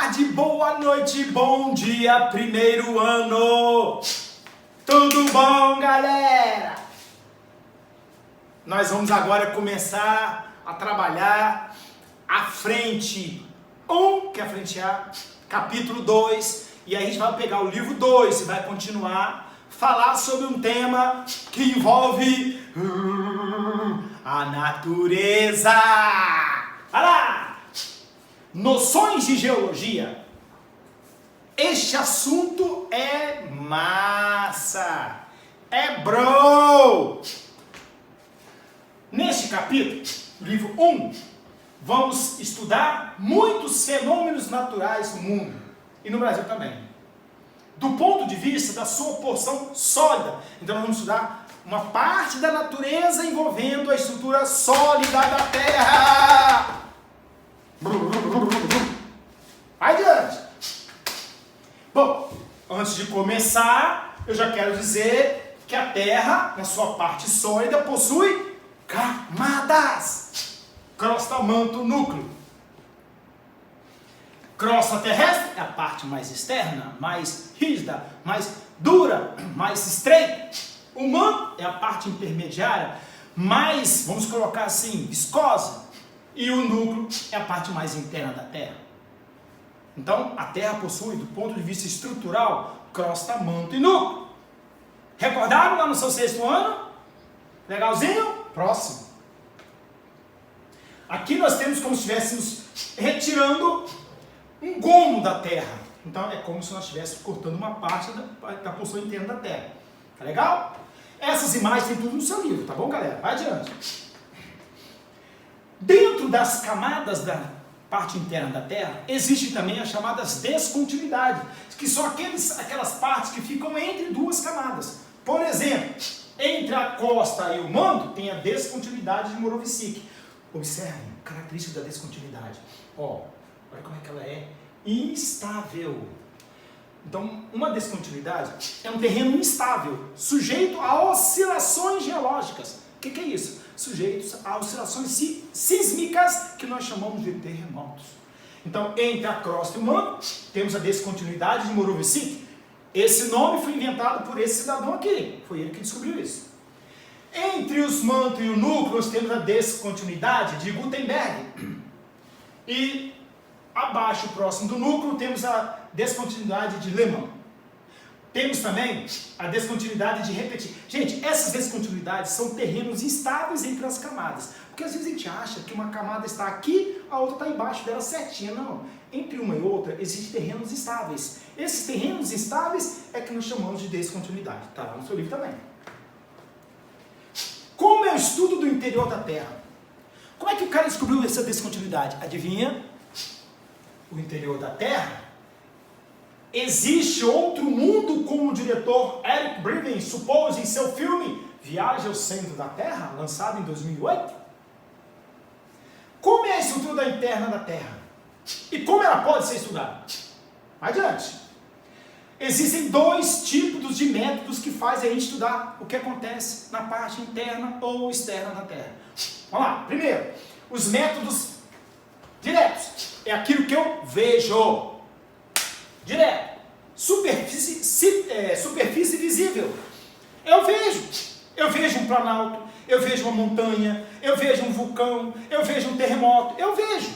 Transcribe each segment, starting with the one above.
tarde, boa noite, bom dia, primeiro ano! Tudo bom, galera? Nós vamos agora começar a trabalhar a frente 1, que é a frente A, capítulo 2, e aí a gente vai pegar o livro 2 e vai continuar falar sobre um tema que envolve a natureza. Olha lá! Noções de geologia. Este assunto é massa, é bro! Neste capítulo, livro 1, vamos estudar muitos fenômenos naturais no mundo e no Brasil também, do ponto de vista da sua porção sólida. Então nós vamos estudar uma parte da natureza envolvendo a estrutura sólida da Terra. Vai adiante. Bom, antes de começar, eu já quero dizer que a Terra, na sua parte sólida, possui camadas. Crosta, manto, núcleo. Crosta terrestre é a parte mais externa, mais rígida, mais dura, mais estreita. O manto é a parte intermediária, mais, vamos colocar assim, viscosa. E o núcleo é a parte mais interna da Terra. Então, a Terra possui, do ponto de vista estrutural, crosta, manto e núcleo. Recordaram lá no seu 6º ano? Legalzinho? Próximo. Aqui nós temos como se estivéssemos retirando um gomo da Terra. Então, é como se nós estivéssemos cortando uma parte da porção interna da Terra. Tá legal? Essas imagens tem tudo no seu livro, tá bom, galera? Vai adiante. Dentro das camadas da parte interna da Terra, existem também as chamadas descontinuidades, que são aquelas partes que ficam entre duas camadas. Por exemplo, entre a costa e o manto tem a descontinuidade de Morovicic. Observem, característica da descontinuidade. Olha como é que ela é instável. Então, uma descontinuidade é um terreno instável, sujeito a oscilações geológicas. O que é isso? Sujeitos a oscilações sísmicas que nós chamamos de terremotos. Então, entre a crosta e o manto, temos a descontinuidade de Morovicic. Esse nome foi inventado por esse cidadão aqui, foi ele que descobriu isso. Entre os mantos e o núcleo, nós temos a descontinuidade de Gutenberg. E abaixo, próximo do núcleo, temos a descontinuidade de Lehmann. Temos também a descontinuidade de repetir. Gente, essas descontinuidades são terrenos instáveis entre as camadas. Porque às vezes a gente acha que uma camada está aqui, a outra está embaixo dela certinha. Não. Entre uma e outra existem terrenos instáveis. Esses terrenos instáveis é que nós chamamos de descontinuidade. Está lá no seu livro também. Como é o estudo do interior da Terra? Como é que o cara descobriu essa descontinuidade? Adivinha? O interior da Terra. Existe outro mundo, como o diretor Eric Briven supôs em seu filme Viagem ao Centro da Terra, lançado em 2008? Como é a estrutura interna da Terra? E como ela pode ser estudada? Adiante. Existem dois tipos de métodos que fazem a gente estudar o que acontece na parte interna ou externa da Terra. Vamos lá. Primeiro, os métodos diretos. É aquilo que eu vejo. Direto. Superfície visível. Eu vejo um planalto, eu vejo uma montanha, eu vejo um vulcão, eu vejo um terremoto, eu vejo.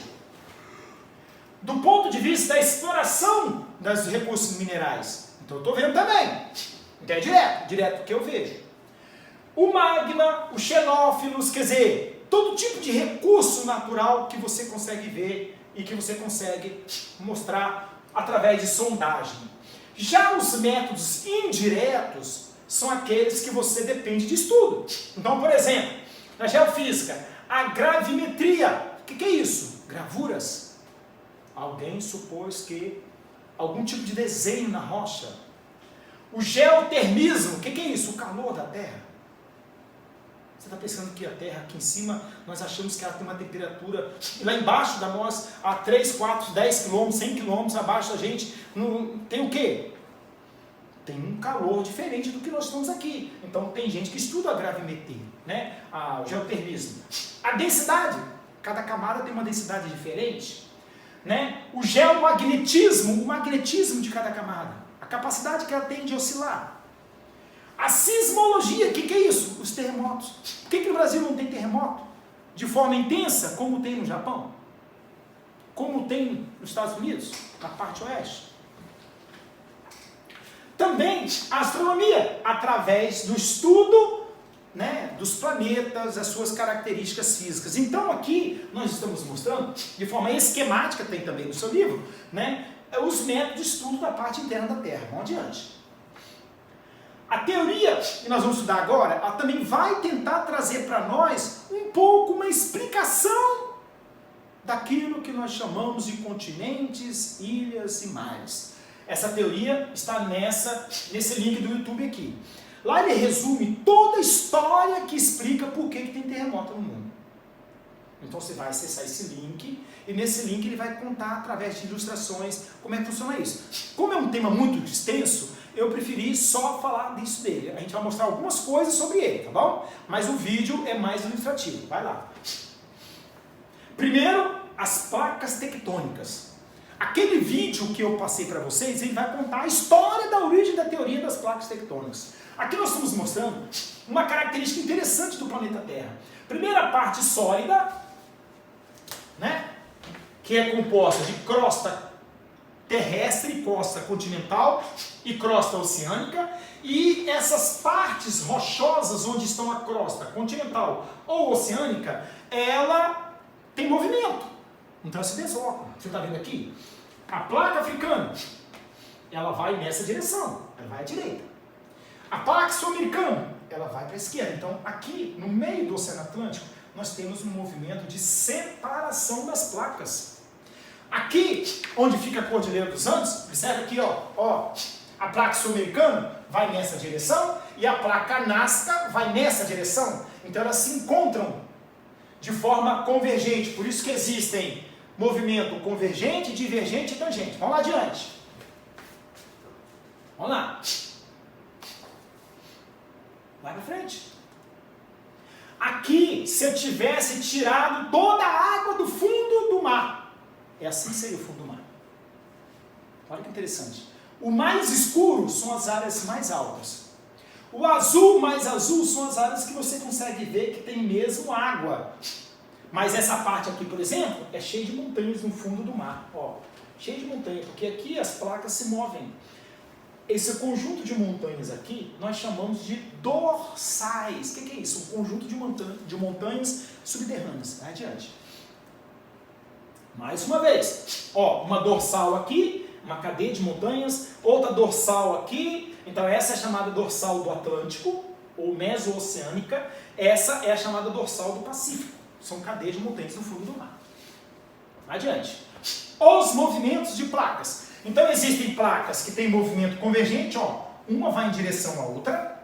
Do ponto de vista da exploração dos recursos minerais, então eu estou vendo também. Então é direto porque eu vejo. O magma, os xenófilos, quer dizer, todo tipo de recurso natural que você consegue ver e que você consegue mostrar através de sondagem. Já os métodos indiretos são aqueles que você depende de estudo. Então, por exemplo, na geofísica, a gravimetria. O que é isso? Gravuras. Alguém supôs que algum tipo de desenho na rocha. O geotermismo. O que é isso? O calor da Terra. Você está pensando que a Terra aqui em cima, nós achamos que ela tem uma temperatura, e lá embaixo da nós, a 3, 4, 10 km, 100 km abaixo da gente, tem o quê? Tem um calor diferente do que nós estamos aqui. Então tem gente que estuda a gravimetria, né? O geotermismo. A densidade, cada camada tem uma densidade diferente. né, o geomagnetismo, o magnetismo de cada camada, a capacidade que ela tem de oscilar. A sismologia, o que é isso? Os terremotos. Por que no Brasil não tem terremoto de forma intensa, como tem no Japão? Como tem nos Estados Unidos, na parte oeste? Também a astronomia, através do estudo, né, dos planetas, as suas características físicas. Então aqui nós estamos mostrando, de forma esquemática, tem também no seu livro, né, os métodos de estudo da parte interna da Terra. Vamos adiante. A teoria que nós vamos estudar agora, ela também vai tentar trazer para nós um pouco uma explicação daquilo que nós chamamos de continentes, ilhas e mares. Essa teoria está nesse link do YouTube aqui. Lá ele resume toda a história que explica por que tem terremoto no mundo. Então você vai acessar esse link, e nesse link ele vai contar através de ilustrações como é que funciona isso. Como é um tema muito extenso, eu preferi só falar disso dele. A gente vai mostrar algumas coisas sobre ele, tá bom? Mas o vídeo é mais ilustrativo, vai lá. Primeiro, as placas tectônicas. Aquele vídeo que eu passei para vocês, ele vai contar a história da origem da teoria das placas tectônicas. Aqui nós estamos mostrando uma característica interessante do planeta Terra. Primeira parte sólida, né, que é composta de crosta terrestre, crosta continental e crosta oceânica, e essas partes rochosas onde estão a crosta continental ou oceânica, ela tem movimento, então ela se desloca. Você está vendo aqui? A placa africana, ela vai nessa direção, ela vai à direita. A placa sul-americana, ela vai para a esquerda. Então aqui no meio do Oceano Atlântico, nós temos um movimento de separação das placas. Aqui, onde fica a Cordilheira dos Andes, observa aqui, ó, a placa sul-americana vai nessa direção e a placa Nazca vai nessa direção. Então elas se encontram de forma convergente. Por isso que existem movimento convergente, divergente e tangente. Vamos lá adiante. Vamos lá. Vai para frente. Aqui, se eu tivesse tirado toda a água do fundo do mar, é assim que seria o fundo do mar. Olha que interessante. O mais escuro são as áreas mais altas. O azul mais azul são as áreas que você consegue ver que tem mesmo água. Mas essa parte aqui, por exemplo, é cheia de montanhas no fundo do mar. Ó, cheia de montanhas, porque aqui as placas se movem. Esse conjunto de montanhas aqui, nós chamamos de dorsais. O que é isso? Um conjunto de montanhas subterrâneas. Vai adiante. Mais uma vez. Ó, uma dorsal aqui, uma cadeia de montanhas. Outra dorsal aqui. Então essa é a chamada dorsal do Atlântico, ou meso-oceânica. Essa é a chamada dorsal do Pacífico. São cadeias de montanhas no fundo do mar. Vai adiante. Os movimentos de placas. Então existem placas que têm movimento convergente, ó, uma vai em direção à outra,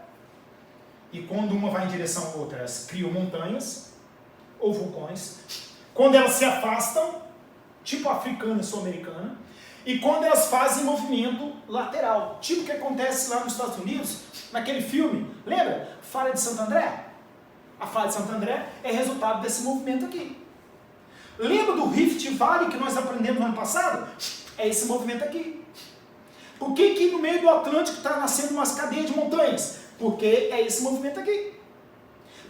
e quando uma vai em direção à outra, elas criam montanhas ou vulcões. Quando elas se afastam, tipo africana e sul-americana, e quando elas fazem movimento lateral, tipo o que acontece lá nos Estados Unidos, naquele filme, lembra? Falha de Santo André? A falha de Santo André é resultado desse movimento aqui. Lembra do Rift Valley que nós aprendemos no ano passado? É esse movimento aqui. Por que no meio do Atlântico está nascendo umas cadeias de montanhas? Porque é esse movimento aqui.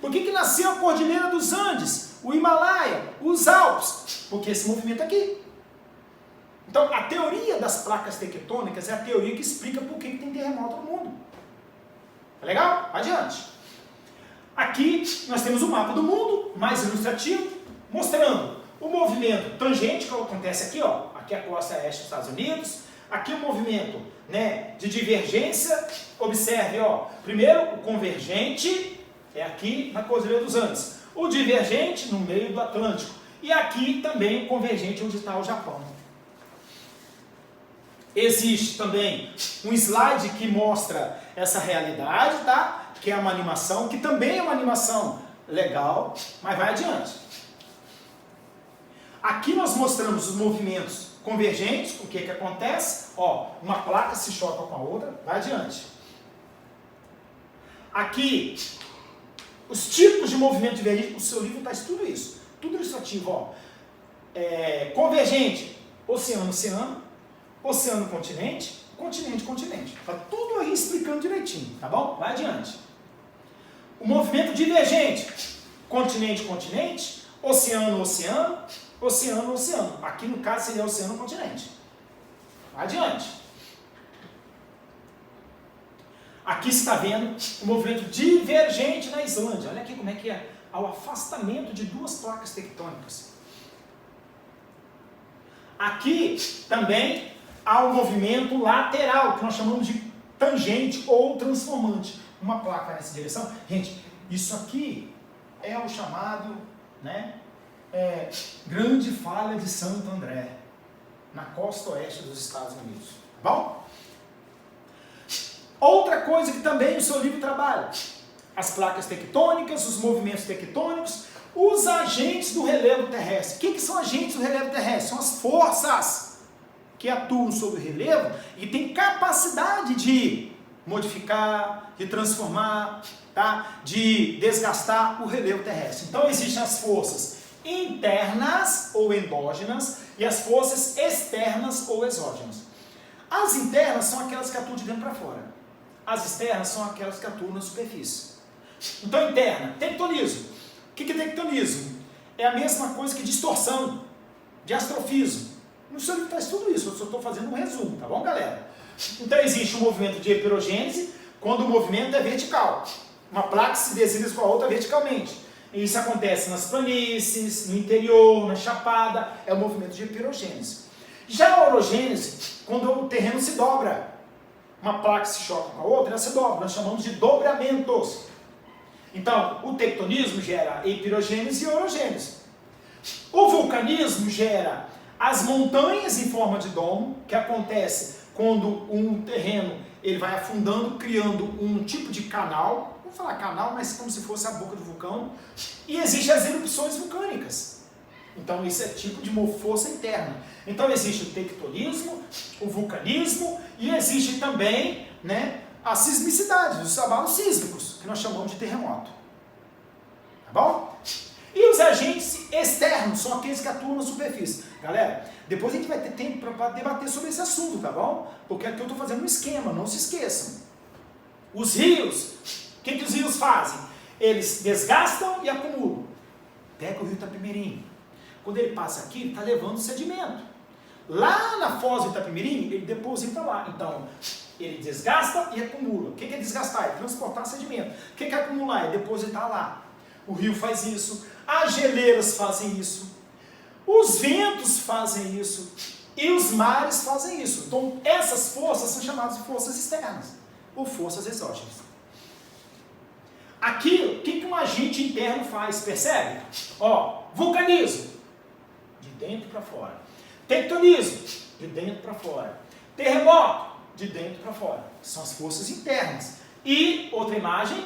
Por que nasceu a Cordilheira dos Andes, o Himalaia, os Alpes? Porque esse movimento aqui. Então, a teoria das placas tectônicas é a teoria que explica por que tem terremoto no mundo. Tá legal? Adiante. Aqui nós temos o mapa do mundo, mais ilustrativo, mostrando o movimento tangente, que acontece aqui, ó. Aqui a costa oeste dos Estados Unidos. Aqui o movimento, né, de divergência. Observe, ó. Primeiro, o convergente é aqui na Cordilheira dos Andes. O divergente no meio do Atlântico. E aqui também o convergente onde está o Japão. Existe também um slide que mostra essa realidade, tá? Que é uma animação, que também é uma animação legal, mas vai adiante. Aqui nós mostramos os movimentos convergentes, o que acontece? Ó, uma placa se choca com a outra, vai adiante. Aqui, os tipos de movimento divergente, o seu livro traz tudo isso, tudo ilustrativo, ó. Convergente, oceano, oceano, oceano, continente, continente, continente. Está tudo aí explicando direitinho, tá bom? Vai adiante. O movimento divergente, continente, continente, oceano, oceano, oceano, oceano. Aqui no caso seria oceano, continente. Vai adiante. Aqui você está vendo o movimento divergente na Islândia. Olha aqui como é que é ao afastamento de duas placas tectônicas. Aqui também há um movimento lateral, que nós chamamos de tangente ou transformante. Uma placa nessa direção. Gente, isso aqui é o chamado, né, Grande Falha de Santo André, na costa oeste dos Estados Unidos. Tá bom? Outra coisa que também o seu livro trabalha: as placas tectônicas, os movimentos tectônicos, os agentes do relevo terrestre. O que são agentes do relevo terrestre? São as forças que atuam sobre o relevo e têm capacidade de modificar, de transformar, tá? De desgastar o relevo terrestre. Então existem as forças internas ou endógenas e as forças externas ou exógenas. As internas são aquelas que atuam de dentro para fora. As externas são aquelas que atuam na superfície. Então, interna, tectonismo. O que é tectonismo? É a mesma coisa que distorção, diastrofismo. No seu livro faz tudo isso, eu só estou fazendo um resumo, tá bom, galera? Então, existe um movimento de eperogênese, quando o movimento é vertical. Uma placa se desliza com a outra verticalmente. Isso acontece nas planícies, no interior, na chapada, é o movimento de eperogênese. Já a orogênese, quando o terreno se dobra, uma placa se choca com a outra, ela se dobra, nós chamamos de dobramentos. Então, o tectonismo gera epirogênese e orogênese. O vulcanismo gera as montanhas em forma de domo, que acontece quando um terreno ele vai afundando, criando um tipo de canal, vamos falar canal, mas como se fosse a boca do vulcão, e existem as erupções vulcânicas. Então, isso é tipo de uma força interna. Então, existe o tectonismo, o vulcanismo, e existe também, né, a sismicidade, os abalos sísmicos, que nós chamamos de terremoto. Tá bom? E os agentes externos são aqueles que atuam na superfície. Galera, depois a gente vai ter tempo para debater sobre esse assunto, tá bom? Porque aqui eu estou fazendo um esquema, não se esqueçam. Os rios, o que os rios fazem? Eles desgastam e acumulam. Pega o rio Itapemirim. Quando ele passa aqui, ele está levando sedimento. Lá na foz do Itapemirim, ele deposita lá. Então, ele desgasta e acumula. O que é desgastar? É transportar sedimento. O que é acumular? É depositar lá. O rio faz isso. As geleiras fazem isso. Os ventos fazem isso. E os mares fazem isso. Então, essas forças são chamadas de forças externas ou forças exógenas. Aqui, o que um agente interno faz? Percebe? Ó, vulcanismo, de dentro para fora. Tectonismo, de dentro para fora. Terremoto, de dentro para fora. São as forças internas. E, outra imagem,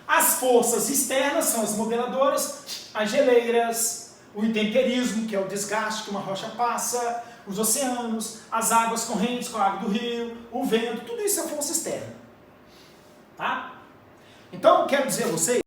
as forças externas são as modeladoras, as geleiras, o intemperismo, que é o desgaste que uma rocha passa, os oceanos, as águas correntes com a água do rio, o vento, tudo isso é força externa. Tá? Então, quero dizer a vocês